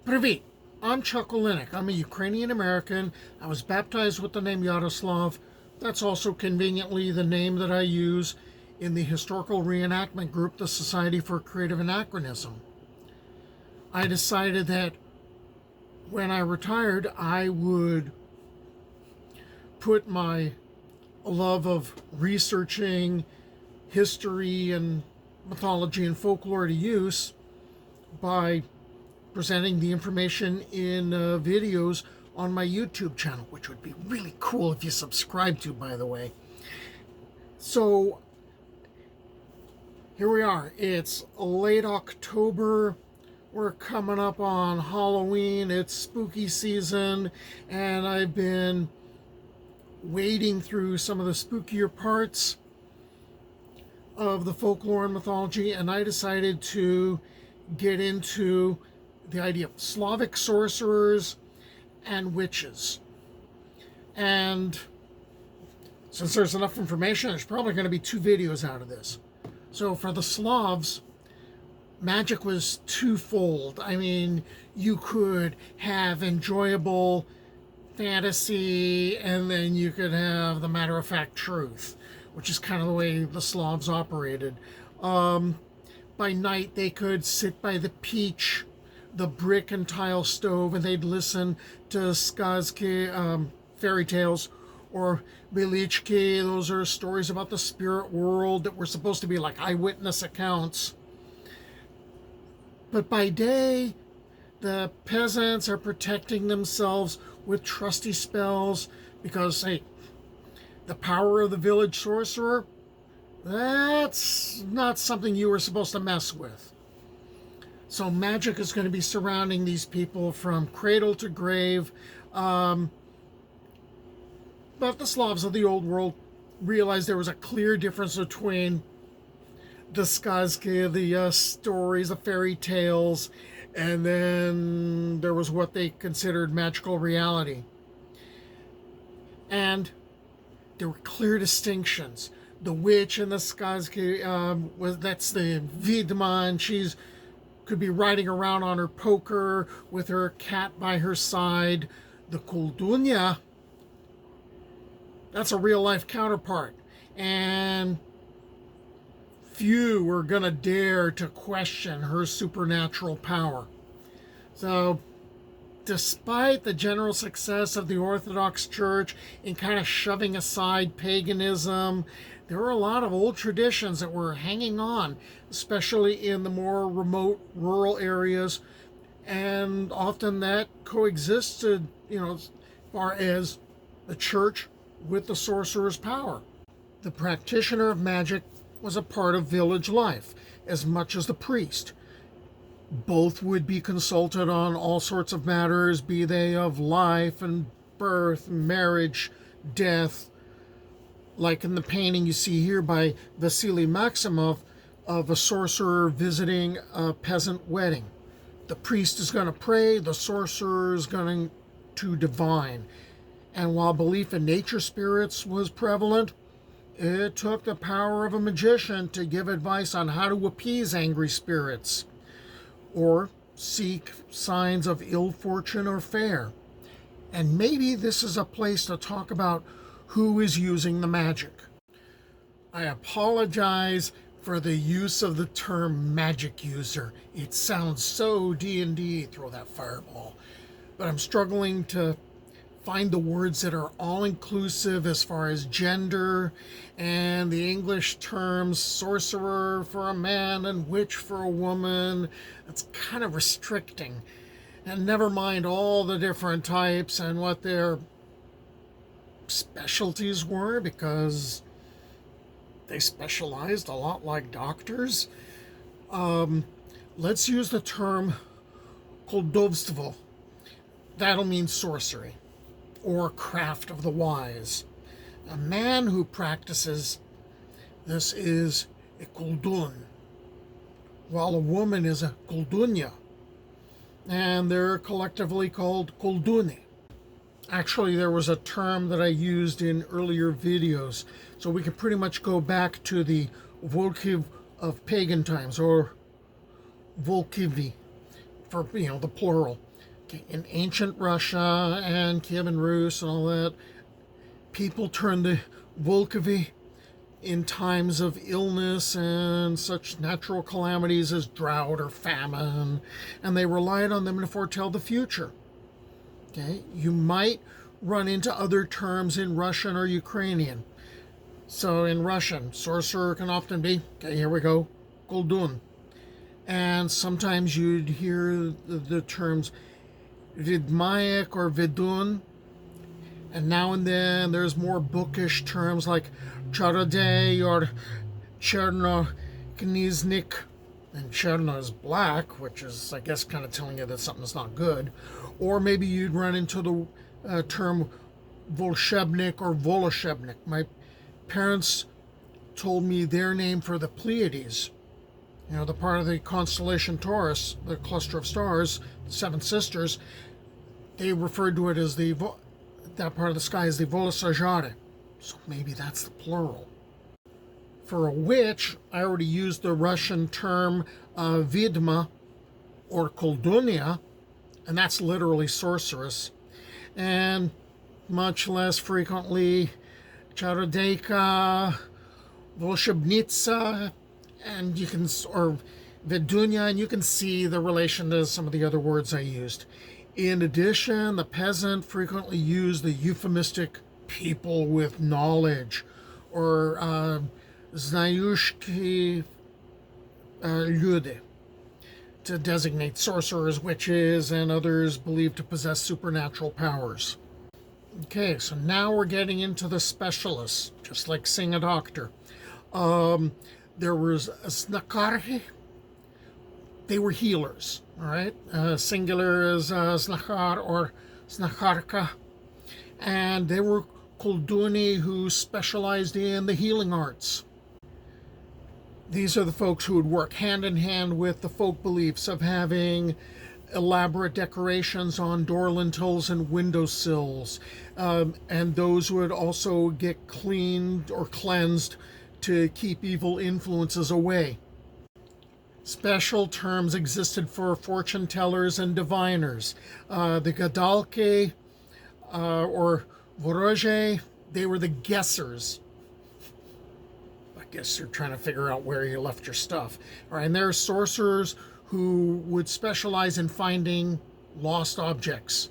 Привет! I'm Chuck Olenek. I'm a Ukrainian-American. I was baptized with the name Yaroslav. That's also conveniently the name that I use in the historical reenactment group, the Society for Creative Anachronism. I decided that when I retired, I would put my love of researching history and mythology and folklore to use by presenting the information in videos on my YouTube channel, which would be really cool if you subscribe to, by the way. So here we are. It's late October. We're coming up on Halloween. It's spooky season, and I've been wading through some of the spookier parts of the folklore and mythology, and I decided to get into the idea of Slavic sorcerers and witches. And since there's enough information, there's probably going to be 2 videos out of this. So for the Slavs, magic was twofold. I mean, you could have enjoyable fantasy, and then you could have the matter-of-fact truth, which is kind of the way the Slavs operated. By night, they could sit by the peach, the brick and tile stove, and they'd listen to skazki, fairy tales, or belichki. Those are stories about the spirit world that were supposed to be like eyewitness accounts. But by day, the peasants are protecting themselves with trusty spells because, hey, the power of the village sorcerer, that's not something you were supposed to mess with. So magic is going to be surrounding these people from cradle to grave. But the Slavs of the old world realized there was a clear difference between the skazki, the stories, the fairy tales, and then there was what they considered magical reality. And there were clear distinctions. The witch and the skazki, that's the vidma, and she's could be riding around on her poker with her cat by her side. The koldunya, that's a real-life counterpart. And few were going to dare to question her supernatural power. So, despite the general success of the Orthodox Church in kind of shoving aside paganism, there were a lot of old traditions that were hanging on, especially in the more remote rural areas, and often that coexisted, as far as the church with the sorcerer's power. The practitioner of magic was a part of village life as much as the priest. Both would be consulted on all sorts of matters, be they of life and birth, marriage, death. Like in the painting you see here by Vasily Maximov of a sorcerer visiting a peasant wedding. The priest is going to pray, the sorcerer is going to divine. And while belief in nature spirits was prevalent, it took the power of a magician to give advice on how to appease angry spirits or seek signs of ill fortune or fare. And maybe this is a place to talk about who is using the magic. I apologize for the use of the term magic user. It sounds so D&D, throw that fireball. But I'm struggling to find the words that are all-inclusive as far as gender and the English terms sorcerer for a man and witch for a woman. It's kind of restricting. And never mind all the different types and what their specialties were, because they specialized a lot like doctors. Let's use the term koldovtsvo. That'll mean sorcery or craft of the wise. A man who practices this is a koldun, while a woman is a koldunya, and they're collectively called kolduny. Actually, there was a term that I used in earlier videos, so we can pretty much go back to the Volkiv of pagan times, or Volkivi, for the plural. In ancient Russia and Kiev and Rus and all that, people turned to Volkovi in times of illness and such natural calamities as drought or famine, and they relied on them to foretell the future. Okay, you might run into other terms in Russian or Ukrainian. So in Russian, sorcerer can often be, okay, here we go, koldun. And sometimes you'd hear the terms vidmayak or vidun. And now and then there's more bookish terms like charodey or chernokniznik. And cherno is black, which is, I guess, kind of telling you that something's not good. Or maybe you'd run into the term volshebnik or voloshebnik. My parents told me their name for the Pleiades, you know, the part of the constellation Taurus, the cluster of stars, the seven sisters. They referred to it as that part of the sky as the volosajare. So maybe that's the plural. For a witch, I already used the Russian term vidma or koldunya, and that's literally sorceress. And much less frequently, charodeyka, volshebnitsa, and you can, or vedunya, and you can see the relation to some of the other words I used. In addition, the peasant frequently used the euphemistic people with knowledge, or znayushki люди, to designate sorcerers, witches, and others believed to possess supernatural powers. Okay, so now we're getting into the specialists, just like seeing a doctor. There was znakarhi. They were healers, all right? Singular is znakar or znakarka. And they were kolduny who specialized in the healing arts. These are the folks who would work hand in hand with the folk beliefs of having elaborate decorations on door lintels and windowsills. And those would also get cleaned or cleansed to keep evil influences away. Special terms existed for fortune tellers and diviners. The gadalke or voroje, they were the guessers. I guess you're trying to figure out where you left your stuff. All right, and there are sorcerers who would specialize in finding lost objects.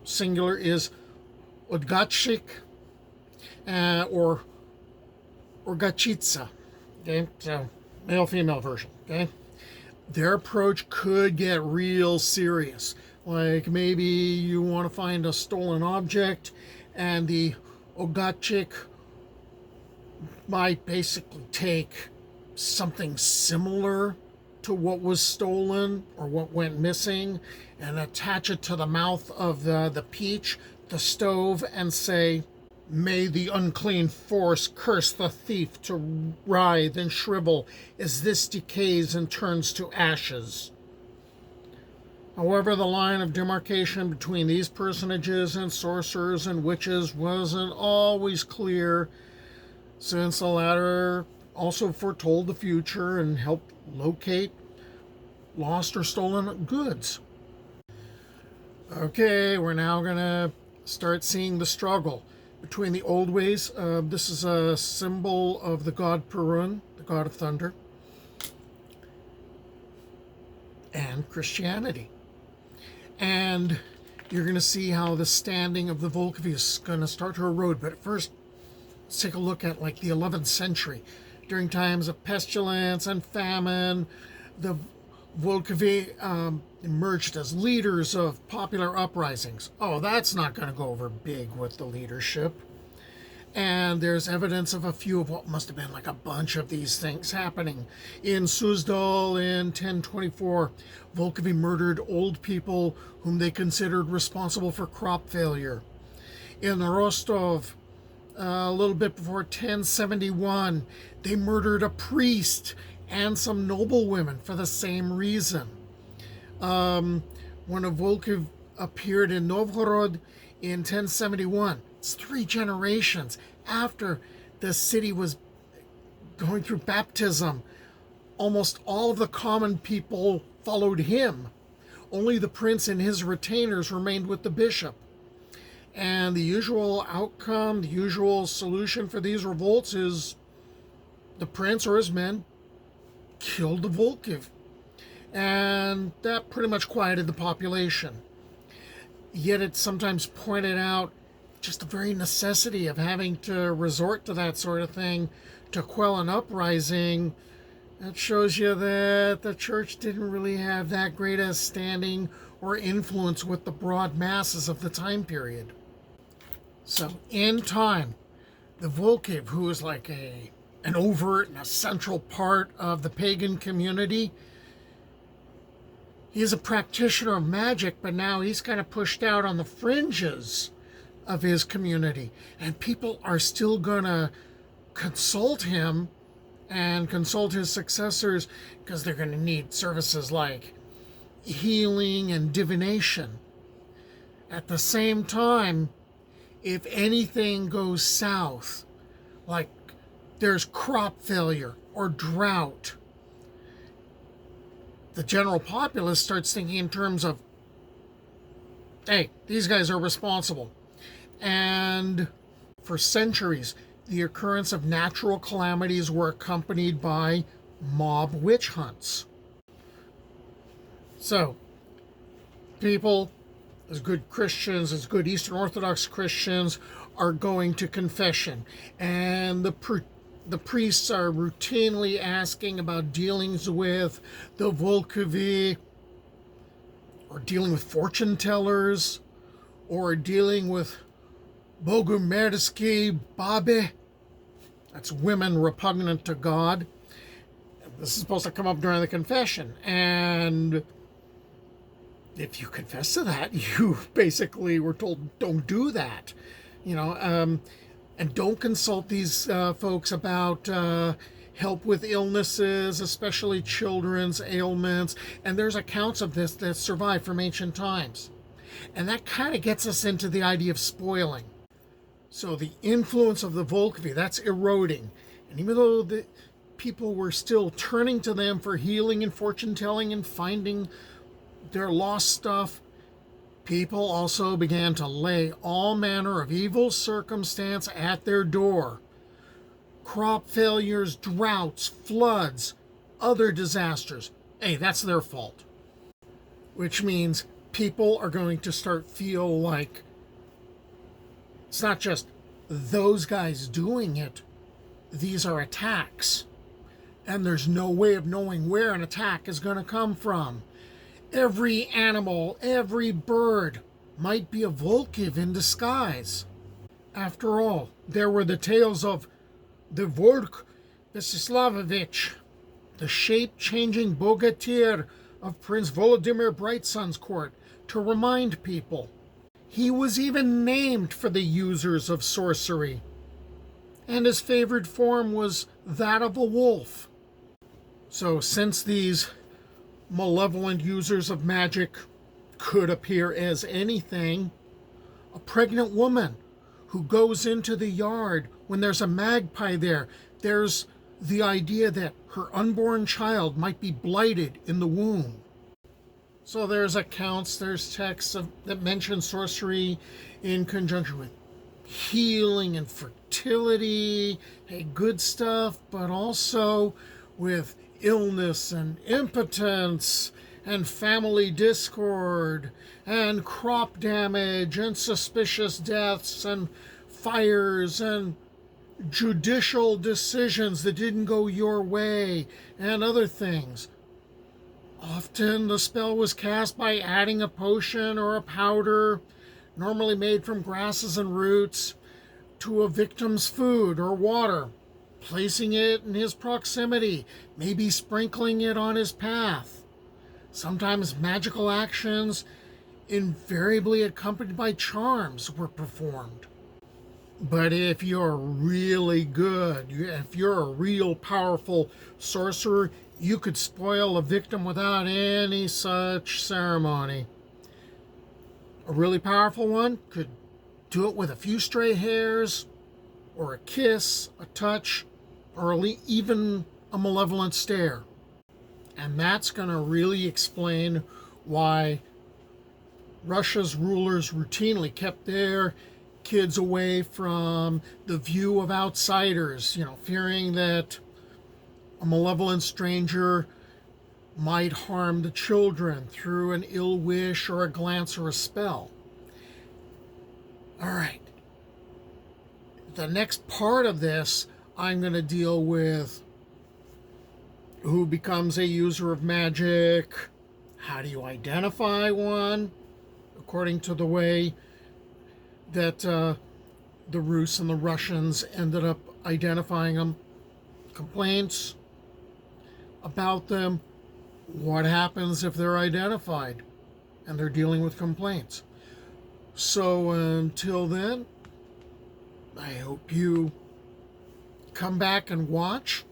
Singular is odgatchik or gachitsa. Okay, so male-female version. Okay, their approach could get real serious. Like maybe you want to find a stolen object, and the Ogachik might basically take something similar to what was stolen or what went missing and attach it to the mouth of the peach, the stove, and say, "May the unclean force curse the thief to writhe and shrivel as this decays and turns to ashes." However, the line of demarcation between these personages and sorcerers and witches wasn't always clear, since the latter also foretold the future and helped locate lost or stolen goods. Okay, we're now going to start seeing the struggle between the old ways. This is a symbol of the god Perun, the god of thunder, and Christianity. And you're going to see how the standing of the Volkovi is going to start to erode. But first, let's take a look at like the 11th century. During times of pestilence and famine, the Volkovi emerged as leaders of popular uprisings. Oh, that's not going to go over big with the leadership. And there's evidence of a few of what must have been like a bunch of these things happening. In Suzdal in 1024, Volkovi murdered old people whom they considered responsible for crop failure. In Rostov, a little bit before 1071, they murdered a priest and some noblewomen for the same reason. When a Volkov appeared in Novgorod in 1071, it's 3 generations after the city was going through baptism. Almost all of the common people followed him. Only the prince and his retainers remained with the bishop. And the usual outcome, the usual solution for these revolts is the prince or his men killed the Volkiv. And that pretty much quieted the population. Yet it's sometimes pointed out just the very necessity of having to resort to that sort of thing to quell an uprising. That shows you that the church didn't really have that great a standing or influence with the broad masses of the time period. So in time, the Volkiv, who is like an overt and a central part of the pagan community, he's a practitioner of magic, but now he's kind of pushed out on the fringes of his community. And people are still going to consult him and consult his successors because they're going to need services like healing and divination. At the same time, if anything goes south, like there's crop failure or drought, the general populace starts thinking in terms of, hey, these guys are responsible. And for centuries, the occurrence of natural calamities were accompanied by mob witch hunts. So, people, as good Christians, as good Eastern Orthodox Christians, are going to confession. And the priests are routinely asking about dealings with the Volkovi, or dealing with fortune tellers, or dealing with Bogumerski Babe. That's women repugnant to God. This is supposed to come up during the confession. And if you confess to that, you basically were told, don't do that. And don't consult these folks about help with illnesses, especially children's ailments. And there's accounts of this that survive from ancient times. And that kind of gets us into the idea of spoiling. So the influence of the Volkovi, that's eroding. And even though the people were still turning to them for healing and fortune telling and finding their lost stuff, people also began to lay all manner of evil circumstance at their door. Crop failures, droughts, floods, other disasters. Hey, that's their fault. Which means people are going to start feel like it's not just those guys doing it. These are attacks. And there's no way of knowing where an attack is going to come from. Every animal, every bird might be a Volkiv in disguise. After all, there were the tales of the Volk Vesislavovich, the shape-changing bogatyr of Prince Volodymyr Brightson's court, to remind people. He was even named for the users of sorcery, and his favored form was that of a wolf. So since these malevolent users of magic could appear as anything, a pregnant woman who goes into the yard when there's a magpie there, there's the idea that her unborn child might be blighted in the womb. So there's accounts, there's texts that mention sorcery in conjunction with healing and fertility, hey, good stuff, but also with illness and impotence and family discord and crop damage and suspicious deaths and fires and judicial decisions that didn't go your way and other things. Often the spell was cast by adding a potion or a powder, normally made from grasses and roots, to a victim's food or water, placing it in his proximity, maybe sprinkling it on his path. Sometimes magical actions, invariably accompanied by charms, were performed. But if you're really good, if you're a real powerful sorcerer, you could spoil a victim without any such ceremony. A really powerful one could do it with a few stray hairs, or a kiss, a touch, or even a malevolent stare. And that's going to really explain why Russia's rulers routinely kept their kids away from the view of outsiders, fearing that a malevolent stranger might harm the children through an ill wish or a glance or a spell. All right. The next part of this, I'm going to deal with who becomes a user of magic, how do you identify one, according to the way that the Rus and the Russians ended up identifying them, complaints about them, what happens if they're identified and they're dealing with complaints. So until then, I hope you come back and watch,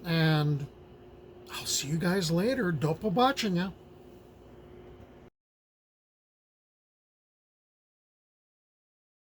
and I'll see you guys later. Do побачення.